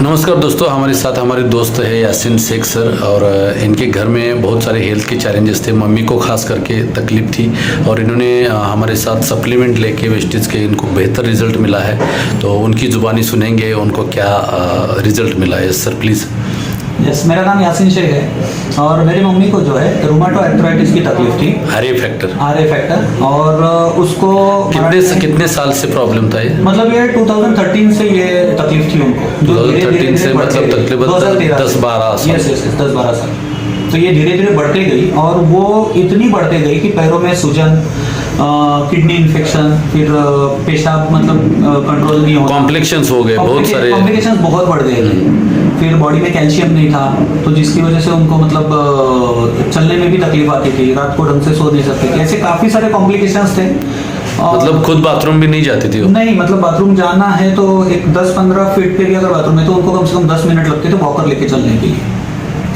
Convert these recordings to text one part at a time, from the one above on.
नमस्कार दोस्तों, हमारे साथ हमारे दोस्त है यासीन शेख सर। और इनके घर में बहुत सारे हेल्थ के चैलेंजेस थे, मम्मी को खास करके तकलीफ थी और इन्होंने हमारे साथ सप्लीमेंट लेके वेस्टेज के इनको बेहतर रिजल्ट मिला है। तो उनकी ज़ुबानी सुनेंगे उनको क्या रिजल्ट मिला है। Sir please. यस, मेरा नाम यासीन शेख है और मेरी मम्मी को जो है रूमेटॉइड आर्थराइटिस की तकलीफ थी। आरए फैक्टर और उसको कितने साल से प्रॉब्लम था ये? मतलब ये 2013 से ये तकलीफ थी उनको। 2013 से मतलब तकरीबन 10-12 साल। यस 10-12 साल। तो ये धीरे धीरे बढ़ते गई और वो इतनी बढ़ते गई कि पैरों में सूजन, किडनी इन्फेक्शन, फिर पेशाब मतलब कंट्रोल नहीं होता, कॉम्प्लिकेशंस हो गए, बहुत सारे कॉम्प्लिकेशंस बहुत बढ़ गए थे। फिर बॉडी में कैल्शियम नहीं था, तो जिसकी वजह से उनको मतलब चलने में भी तकलीफ आती थी, रात को ढंग से सो नहीं सकते थे। ऐसे काफी सारे कॉम्प्लिकेशंस थे। मतलब खुद बाथरूम भी नहीं जाती थी वो? नहीं, मतलब बाथरूम जाना है तो एक 10-15 फीट पे भी अगर बाथरूम है तो उनको कम से कम 10 मिनट लगते थे वॉकर लेके चलने के लिए।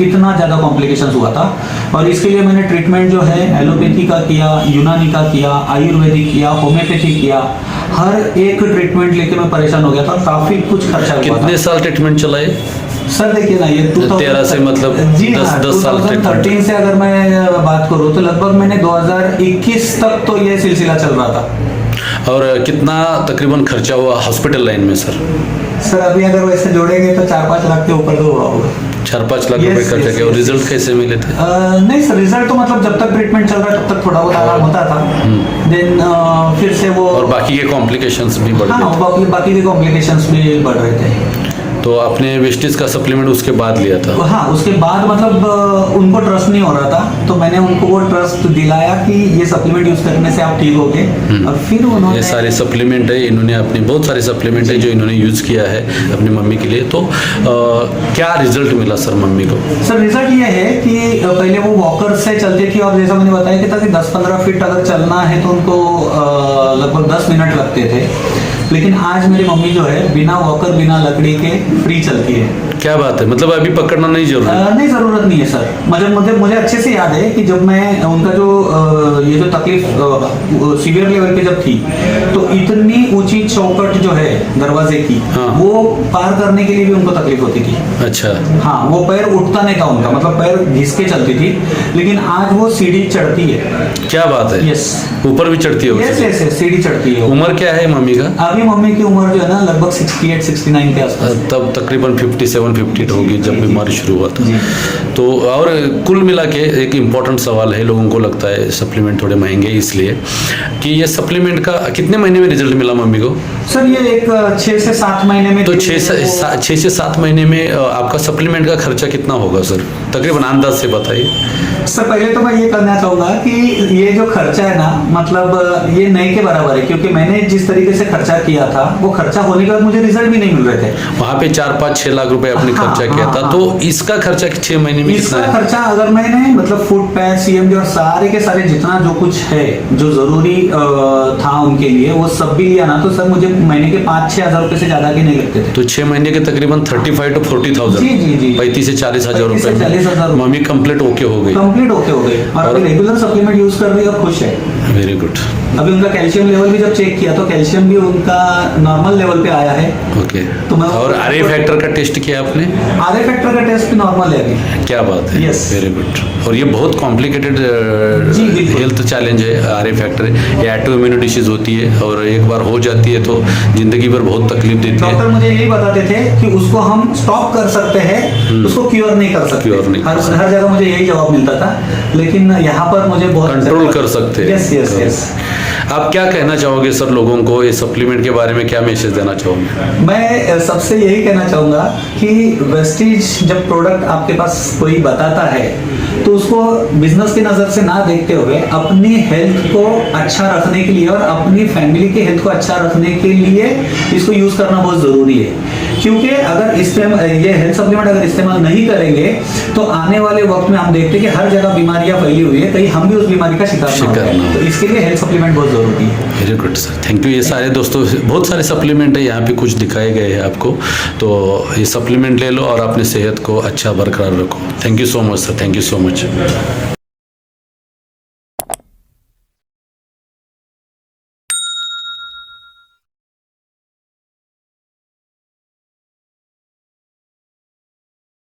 इतना ज़्यादा कॉम्प्लिकेशंस हुआ था। और इसके लिए मैंने ट्रीटमेंट जो है एलोपैथी का किया, यूनानी का किया, आयुर्वेदिक किया, होम्योपैथी किया। हर एक ट्रीटमेंट लेके मैं परेशान हो गया था। काफी कुछ खर्चा हुआ। कितने साल ट्रीटमेंट चला ये? सर देखिए ना, ये 13 से मतलब 10 साल 2013 से अगर मैं बात करूँ तो लगभग मैंने 2021 तक तो ये सिलसिला चल रहा था। और कितना तकरीबन खर्चा हुआ हॉस्पिटल लाइन में सर? सर अभी अगर वैसे जोड़ेंगे तो 4-5 लाख के ऊपर तो हुआ होगा। 4-5 लाख रुपए खर्चा किया। और रिजल्ट कैसे मिले थे? नहीं सर, रिजल्ट तो मतलब जब तक ट्रीटमेंट चल रहा है तब तक थोड़ा बहुत आराम होता था। देन फिर से वो और बाकी के कॉम्प्लिकेशंस भी बढ़ गए। हाँ, बाकी के कॉम्प्लिकेशंस भी बढ़ रहे थे। तो आपने वेस्टेज का सप्लीमेंट उसके बाद लिया था? हाँ, उसके बाद मतलब उनको ट्रस्ट नहीं हो रहा था, तो मैंने उनको वो ट्रस्ट दिलाया कि ये सप्लीमेंट यूज करने से आप ठीक होगे। और फिर उन्होंने ये सारे सप्लीमेंट है, इन्होंने अपने बहुत सारे सप्लीमेंट है जो इन्होंने यूज किया है अपनी मम्मी के लिए। तो क्या रिजल्ट मिला सर मम्मी को? सर रिजल्ट ये है कि पहले वो वॉकर से चलती थी और जैसा मैंने बताया कि था कि 10-15 फीट अगर चलना है तो उनको लगभग 10 मिनट लगते थे। लेकिन आज मेरी मम्मी जो है बिना वॉकर, बिना लकड़ी के फ्री चलती है। क्या बात है, मतलब अभी पकड़ना नहीं जरूरत? नहीं, जरूरत नहीं है सर। मुझे अच्छे से याद है कि जब मैं उनका जो ये जो तकलीफ सीवियर लेवल पे जब थी तो इतनी ऊंची चौखट जो है दरवाजे की, हाँ। वो पार करने के लिए भी उनको तकलीफ होती थी। अच्छा। हाँ, वो पैर उठता नहीं था उनका, मतलब पैर घिस के चलती थी। लेकिन आज वो सीढ़ी चढ़ती है। क्या बात है? यस, ऊपर भी चढ़ती है? यस, सीढ़ी चढ़ती है। उम्र क्या है मम्मी का? अभी मम्मी की उम्र जो है ना लगभग 68-69 के आसपास। तब तकरीबन 57-58 होगी जब बीमारी शुरू हुआ था। तो और कुल मिला के एक इम्पोर्टेंट सवाल है, लोगों को लगता है सप्लीमेंट थोड़े महंगे इसलिए कि ये सप्लीमेंट का कितने महीने में रिजल्ट मिला मम्मी को? सर ये एक 6 से 7 महीने में। तो 6 से 7 महीने में आपका सप्लीमेंट का खर्चा कितना होगा सर? तकरीबन अंदाज से बताइए। सर पहले तो मैं ये कहना चाहूंगा कि ये जो खर्चा है ना, मतलब ये नए के बराबर है, क्योंकि मैंने जिस तरीके से खर्चा किया था वो खर्चा होने के बाद मुझे रिजल्ट भी नहीं मिल रहे थे। वहाँ पे 4-5-6 लाख रुपए आपने खर्चा किया था। तो इसका खर्चा 6 महीने में कितना है? इसका खर्चा अगर मैंने मतलब फुट पैड, सीएमडी और सारे के सारे जितना जो कुछ है जो जरूरी था उनके लिए वो सब भी लिया ना, तो सर मुझे महीने के 5-6 हजार रुपए से ज्यादा के नहीं लगते थे। तो 6 महीने के तकरीबन 35 to 40,000। जी 35 से 40,000 रुपए मम्मी कंप्लीट ओके हो गई। कंप्लीट ओके हो गई और अभी रेगुलर सप्लीमेंट यूज कर रही है और खुश है। Very good. अभी उनका कैल्शियम लेवल भी जब चेक किया तो कैल्शियम भी उनका नॉर्मल लेवल पे आया है। ओके। तो मैं और आरए फैक्टर का टेस्ट किया आपने? आरए फैक्टर का टेस्ट भी नॉर्मल है अभी। क्या बात है। Yes, very good. और ये बहुत कॉम्प्लिकेटेड हेल्थ चैलेंज है आरए फैक्टर। ये ऑटो इम्यून डिसीज होती है और एक बार हो जाती है तो जिंदगी भर बहुत तकलीफ देती है। डॉक्टर मुझे यही बताते थे कि उसको हम स्टॉप कर सकते हैं, उसको क्योर नहीं कर सकते। हर जगह मुझे यही जवाब मिलता था, लेकिन यहाँ पर मुझे बहुत कंट्रोल कर सकते हैं। यस। आप क्या कहना चाहोगे सर लोगों को, ये सप्लीमेंट के बारे में क्या मैसेज देना चाहोगे? मैं सबसे यही कहना चाहूंगा कि वेस्टीज जब प्रोडक्ट आपके पास कोई बताता है तो उसको बिजनेस की नजर से ना देखते हुए अपनी हेल्थ को अच्छा रखने के लिए और अपनी फैमिली की हेल्थ को अच्छा रखने के लिए इसको यूज करना बहुत जरूरी है। क्योंकि अगर ये हेल्थ सप्लीमेंट अगर इस्तेमाल नहीं करेंगे तो आने वाले वक्त में हम देखते हैं कि हर जगह बीमारियां फैली हुई है, कहीं हम भी उस बीमारी का शिकार ना हो। तो इसके लिए हेल्थ सप्लीमेंट बहुत जरूरी है। Very good sir, thank you. ये सारे दोस्तों बहुत सारे सप्लीमेंट है यहाँ पे कुछ दिखाए गए हैं आपको, तो ये सप्लीमेंट ले लो और अपनी सेहत को अच्छा बरकरार रखो। Thank you so much sir, thank you so much.